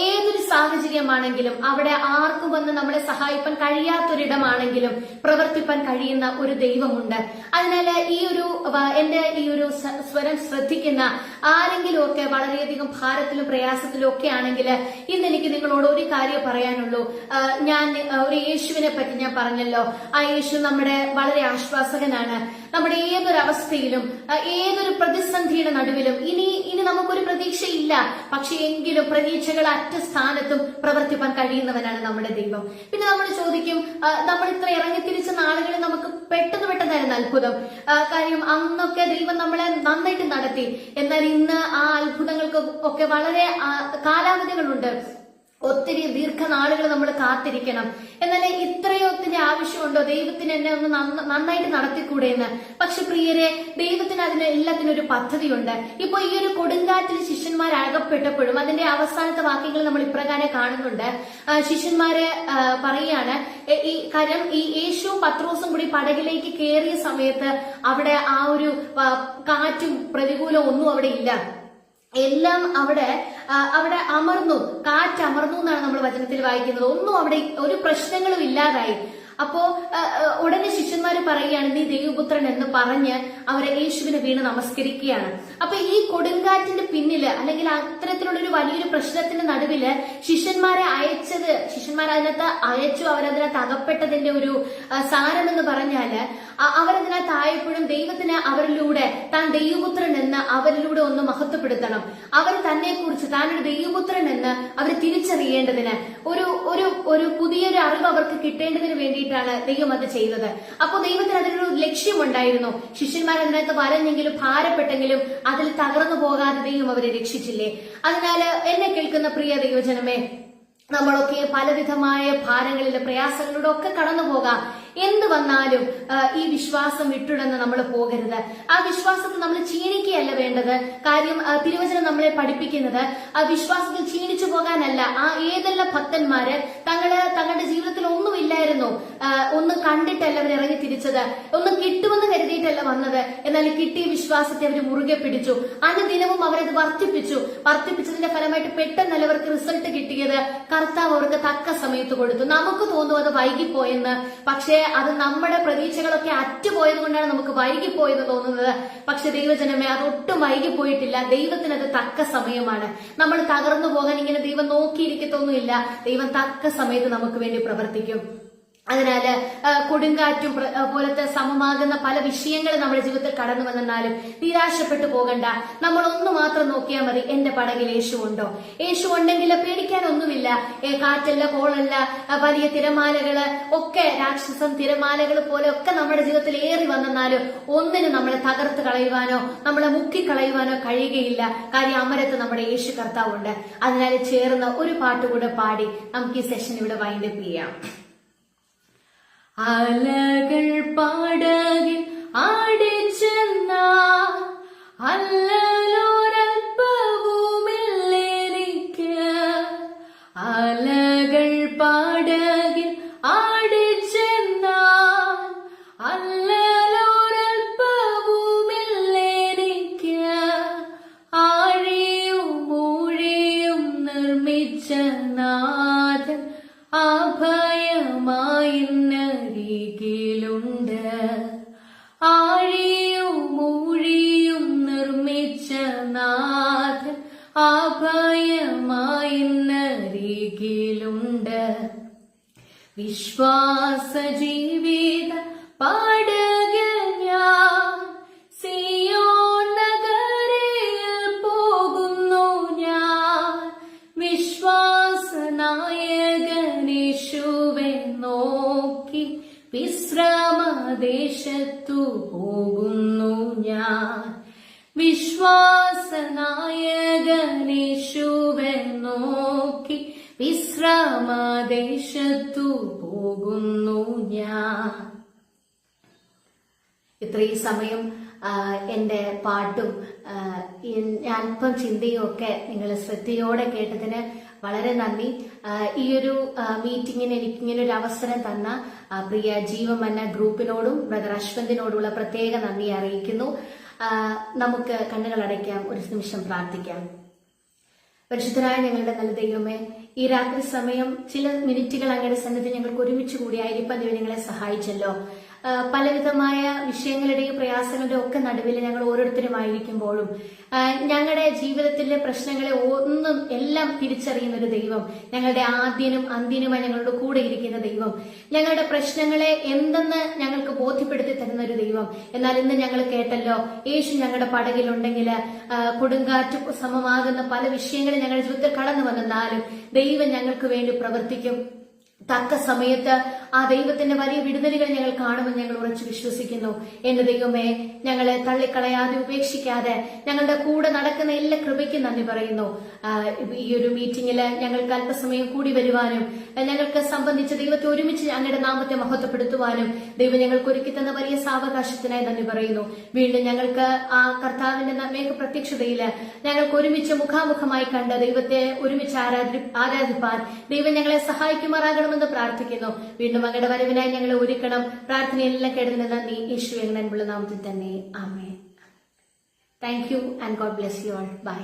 ഏതൊരു സാഹചര്യമാണെങ്കിലും അവിടെ ആർക്കും വന്ന് നമ്മളെ സഹായിക്കാൻ കഴിയാത്തൊരിടമാണെങ്കിലും പ്രവർത്തിപ്പാൻ കഴിയുന്ന ഒരു ദൈവമുണ്ട്. അതിനാൽ എന്റെ ഈ ഒരു സ്വരം ശ്രദ്ധിക്കുന്ന ആരെങ്കിലും ഒക്കെ വളരെയധികം ഭാരത്തിലും പ്രയാസത്തിലും ഒക്കെ ആണെങ്കിൽ ഇന്ന് എനിക്ക് നിങ്ങളോട് ഒരു കാര്യം പറയാനുള്ളൂ. ഞാൻ ഒരു യേശുവിനെ പറ്റി ഞാൻ പറഞ്ഞല്ലോ, ആ യേശു നമ്മുടെ വളരെ ആശ്വാസകനാണ്. നമ്മുടെ ഏതൊരു അവസ്ഥയിലും ഏതൊരു പ്രതിസന്ധിയുടെ നടുവിലും ഇനി നമുക്കൊരു പ്രതീക്ഷയില്ല. പക്ഷെ എങ്കിലും പ്രതീക്ഷകൾ അറ്റ സ്ഥാനത്തും പ്രവർത്തിപ്പാൻ കഴിയുന്നവനാണ് നമ്മുടെ ദൈവം. പിന്നെ നമ്മൾ ചോദിക്കും, നമ്മൾ ഇത്ര ഇറങ്ങിത്തിരിച്ച നാളുകളിൽ നമുക്ക് പെട്ടെന്നായിരുന്നു അത്ഭുതം. കാര്യം അന്നൊക്കെ ദൈവം നമ്മളെ നന്നായിട്ട് നടത്തി. എന്നാൽ ഇന്ന് ആ അത്ഭുതങ്ങൾക്ക് ഒക്കെ വളരെ കാലാവധികളുണ്ട്. ഒത്തിരി ദീർഘനാളുകൾ നമ്മൾ കാത്തിരിക്കണം. എന്നാൽ ഇത്രയോ ഒത്തിരി ആവശ്യമുണ്ടോ ദൈവത്തിന് എന്നെ ഒന്ന് നന്നായിട്ട് നടത്തിക്കൂടെ എന്ന്? പക്ഷെ പ്രിയരെ, ദൈവത്തിന് അതിന് എല്ലാത്തിനും ഒരു പദ്ധതിയുണ്ട്. ഇപ്പൊ ഈ ഒരു കൊടുങ്കാറ്റിൽ ശിഷ്യന്മാർ അകപ്പെട്ടപ്പോഴും അതിന്റെ അവസാനത്തെ വാക്യങ്ങൾ നമ്മൾ ഇപ്രകാരം കാണുന്നുണ്ട്. ശിഷ്യന്മാര് പറയാണ്, ഈ കാര്യം ഈ യേശുവും പത്രോസും കൂടി പടകിലേക്ക് കയറിയ സമയത്ത് അവിടെ ആ ഒരു കാറ്റും പ്രതികൂലവും ഒന്നും അവിടെ ഇല്ല. എല്ലാം അവിടെ അമർന്നു, കാറ്റമർന്നു എന്നാണ് നമ്മൾ വചനത്തിൽ വായിക്കുന്നത്. ഒന്നും അവിടെ ഒരു പ്രശ്നങ്ങളും ഇല്ലാതായി. അപ്പോ ഉടനെ ശിഷ്യന്മാര് പറയുകയാണ്, നീ ദൈവപുത്രൻ എന്ന് പറഞ്ഞ് അവരെ യേശുവിനെ വീണ് നമസ്കരിക്കുകയാണ്. അപ്പൊ ഈ കൊടുങ്കാറ്റിന്റെ പിന്നില്, അല്ലെങ്കിൽ അത്തരത്തിലുള്ള ഒരു വലിയൊരു പ്രശ്നത്തിന്റെ നടുവില് ശിഷ്യന്മാരെ അതിനകത്ത് അയച്ചു. അവരതിനകത്ത് അകപ്പെട്ടതിന്റെ ഒരു സാരമെന്ന് പറഞ്ഞാല്, അവരതിനകത്ത് ആയപ്പോഴും ദൈവത്തിന് അവരിലൂടെ താൻ ദൈവപുത്രൻ എന്ന് അവരിലൂടെ ഒന്ന് മഹത്വപ്പെടുത്തണം. അവർ തന്നെ കുറിച്ച് താനൊരു ദൈവപുത്രൻ എന്ന് അവർ തിരിച്ചറിയേണ്ടതിന് ഒരു പുതിയൊരു അറിവ് അവർക്ക് കിട്ടേണ്ടതിന് വേണ്ടിയിട്ടാണ് ദൈവം അത് ചെയ്തത്. അപ്പോൾ ദൈവത്തിന് അതിനൊരു ലക്ഷ്യമുണ്ടായിരുന്നു. ശിഷ്യന്മാർ അതിനകത്ത് വരഞ്ഞെങ്കിലും ഭാരപ്പെട്ടെങ്കിലും അതിൽ തകർന്നു പോകാതെ ദൈവം അവരെ രക്ഷിച്ചില്ലേ? അതിനാൽ എന്നെ കേൾക്കുന്ന പ്രിയ ദൈവജനമേ, നമ്മളൊക്കെ പലവിധമായ ഭാരങ്ങളിലെ പ്രയാസങ്ങളിലൂടെ ഒക്കെ കടന്നു പോകാം. എന്ത് വന്നാലും ഈ വിശ്വാസം വിട്ടുടന്ന് നമ്മൾ പോകരുത്. ആ വിശ്വാസത്തിൽ നമ്മൾ ക്ഷീണിക്കുകയല്ല വേണ്ടത്. കാര്യം തിരുവചനം നമ്മളെ പഠിപ്പിക്കുന്നത് ആ വിശ്വാസത്തിൽ ക്ഷീണിച്ചു പോകാനല്ല. ഏതെല്ലാം ഭക്തന്മാര് തങ്ങളുടെ ജീവിതത്തിൽ ഒന്നുമില്ലായിരുന്നു, ഒന്നും കണ്ടിട്ടല്ല അവർ ഇറങ്ങി തിരിച്ചത്, ഒന്നും കിട്ടുമെന്ന് കരുതിയിട്ടല്ല വന്നത്. എന്നാൽ കിട്ടിയ വിശ്വാസത്തെ അവർ മുറുകെ പിടിച്ചു. അനുദിനവും അവരത് വർദ്ധിപ്പിച്ചതിന്റെ ഫലമായിട്ട് പെട്ടെന്നല്ല അവർക്ക് റിസൾട്ട് കിട്ടിയത്. കർത്താവ് അവർക്ക് തക്ക സമയത്ത് കൊടുത്തു. നമുക്ക് തോന്നും അത് വൈകിപ്പോയെന്ന്. പക്ഷേ അത് നമ്മുടെ പ്രതീക്ഷകളൊക്കെ അറ്റുപോയത് കൊണ്ടാണ് നമുക്ക് വൈകിപ്പോയെന്ന് തോന്നുന്നത്. പക്ഷെ ദൈവജനമേ, അതൊട്ടും വൈകിപ്പോയിട്ടില്ല. ദൈവത്തിന് അത് തക്ക സമയമാണ്. നമ്മൾ തകർന്നു പോകാൻ ഇങ്ങനെ ദൈവം നോക്കിയിരിക്കത്തൊന്നുമില്ല. ദൈവം തക്ക സമയത്ത് നമുക്ക് വേണ്ടി പ്രവർത്തിക്കും. അതിനാല് കൊടുങ്കാറ്റും പോലത്തെ സമമാകുന്ന പല വിഷയങ്ങൾ നമ്മുടെ ജീവിതത്തിൽ കടന്നു വന്നാലും നിരാശപ്പെട്ടു പോകണ്ട. നമ്മൾ ഒന്ന് മാത്രം നോക്കിയാൽ മതി, എന്റെ പടകിൽ യേശു ഉണ്ടോ? യേശു ഉണ്ടെങ്കിൽ പേടിക്കാനൊന്നുമില്ല. കാറ്റല്ല, കോളല്ല, വലിയ തിരമാലകള് ഒക്കെ, രാക്ഷസൻ തിരമാലകൾ പോലെ ഒക്കെ നമ്മുടെ ജീവിതത്തിൽ ഏറി വന്നാലും ഒന്നിനും നമ്മളെ തകർത്ത് കളയുവാനോ നമ്മളെ മുക്കിക്കളയുവാനോ കഴിയുകയില്ല. കാര്യം അമരത്ത് നമ്മുടെ യേശു കർത്താവുണ്ട്. അതിനാൽ ചേർന്ന് ഒരു പാട്ടുകൂടെ പാടി നമുക്ക് ഈ സെഷൻ ഇവിടെ വൈൻഡപ്പ് ചെയ്യാം. അലകൾ പടകിൽ ആടിച്ചെന്നാൽ അല്ലലോരൽപ്പവുമില്ലെനിക്ക്. അലകൾ പടകിൽ ആടിച്ചെന്നാൽ അല്ലലോരൽപ്പവുമില്ലെനിക്ക്. ആഴിയും മൂഴിയും നിർമ്മിച്ച നാഥൻ അഭയമായി നരികിലുണ്ട്. ആഴിയും മൂഴിയും നിർമ്മിച്ച നാഥൻ അഭയമായി നരികിലുണ്ട്. വിശ്വാസ ജീവിത പടകിൽ ഞാൻ സിയോൻ നഗരിയിൽ പോകുന്നു. ഞാൻ വിശ്വാസനായകനേശുവെ നോക്കി വിശ്രമദേശത്തു പോകുന്നു. ഞാൻ വിശ്വാസനായകനേശുവെ നോക്കി വിശ്രമദേശത്തു പോകുന്നു ഞാൻ. ഇത്രയും സമയം എന്റെ പാട്ടും അല്പം ചിന്തയും ഒക്കെ നിങ്ങൾ ശ്രദ്ധയോടെ കേട്ടതിന് വളരെ നന്ദി. ഈ ഒരു മീറ്റിങ്ങിന് എനിക്കിങ്ങനെ ഒരു അവസരം തന്ന പ്രിയ ജീവമന്ന ഗ്രൂപ്പിനോടും ബ്രദർ അശ്വന്തിനോടുള്ള പ്രത്യേക നന്ദി അറിയിക്കുന്നു. നമുക്ക് കണ്ണുകൾ അടയ്ക്കാം, ഒരു നിമിഷം പ്രാർത്ഥിക്കാം. പരിശുദ്ധനായ ഞങ്ങളുടെ നല്ല ദൈവമേ, ഈ രാത്രി സമയം ചില മിനിറ്റുകൾ അങ്ങയുടെ സന്നിധി ഞങ്ങൾക്ക് ഒരുമിച്ച് കൂടി ആയിരിക്കാൻ ദൈവം ഞങ്ങളെ സഹായിച്ചല്ലോ. പലവിധമായ വിഷയങ്ങളുടെയും പ്രയാസങ്ങളുടെയും ഒക്കെ നടുവിൽ ഞങ്ങൾ ഓരോരുത്തരുമായിരിക്കുമ്പോഴും ഞങ്ങളുടെ ജീവിതത്തിലെ പ്രശ്നങ്ങളെ ഒന്നും എല്ലാം തിരിച്ചറിയുന്ന ഒരു ദൈവം, ഞങ്ങളുടെ ആദ്യനും അന്ത്യനുമായി ഞങ്ങളുടെ കൂടെ ഇരിക്കുന്ന ദൈവം, ഞങ്ങളുടെ പ്രശ്നങ്ങളെ എന്തെന്ന് ഞങ്ങൾക്ക് ബോധ്യപ്പെടുത്തി തരുന്ന ഒരു ദൈവം. എന്നാൽ ഇന്ന് ഞങ്ങൾ കേട്ടല്ലോ, യേശു ഞങ്ങളുടെ പടകിലുണ്ടെങ്കിൽ കൊടുങ്കാറ്റ് സമമാകുന്ന പല വിഷയങ്ങളും ഞങ്ങളുടെ ജീവിതത്തിൽ കടന്നു വന്നെന്നാലും ദൈവം ഞങ്ങൾക്ക് വേണ്ടി പ്രവർത്തിക്കും. തക്ക സമയത്ത് ആ ദൈവത്തിന്റെ വലിയ വിടുതലുകൾ ഞങ്ങൾ കാണുമെന്ന് ഞങ്ങൾ ഉറച്ചു വിശ്വസിക്കുന്നു. എന്റെ ദൈവമേ, ഞങ്ങളെ തള്ളിക്കളയാതെ ഉപേക്ഷിക്കാതെ ഞങ്ങളുടെ കൂടെ നടക്കുന്ന എല്ലാ കൃപയ്ക്കും നന്ദി പറയുന്നു. ഈ ഒരു മീറ്റിംഗിൽ ഞങ്ങൾക്ക് അല്പസമയം കൂടി വരുവാനും ഞങ്ങൾക്ക് സംബന്ധിച്ച് ദൈവത്തെ ഒരുമിച്ച് അങ്ങയുടെ നാമത്തെ മഹത്വപ്പെടുത്തുവാനും ദൈവം ഞങ്ങൾക്ക് ഒരുക്കി തന്ന വലിയ സാവകാശത്തിനായി നന്ദി പറയുന്നു. വീണ്ടും ഞങ്ങൾക്ക് ആ കർത്താവിന്റെ മേഘ പ്രത്യക്ഷതയില് ഞങ്ങൾക്ക് ഒരുമിച്ച് മുഖാമുഖമായി കണ്ട് ദൈവത്തെ ഒരുമിച്ച് ആരാധിപ്പാൻ ദൈവം ഞങ്ങളെ സഹായിക്കുമാറാകണമെന്ന് പ്രാർത്ഥിക്കുന്നു. വീണ്ടും അങ്ങയുടെ വരവിനായി ഞങ്ങളെ ഒരുക്കണം. പ്രാർത്ഥനയെല്ലാം കേട്ടതിന് നന്ദി. യേശുവേ നാമത്തിൽ തന്നെ ആമേൻ. Thank you and God bless you all. By.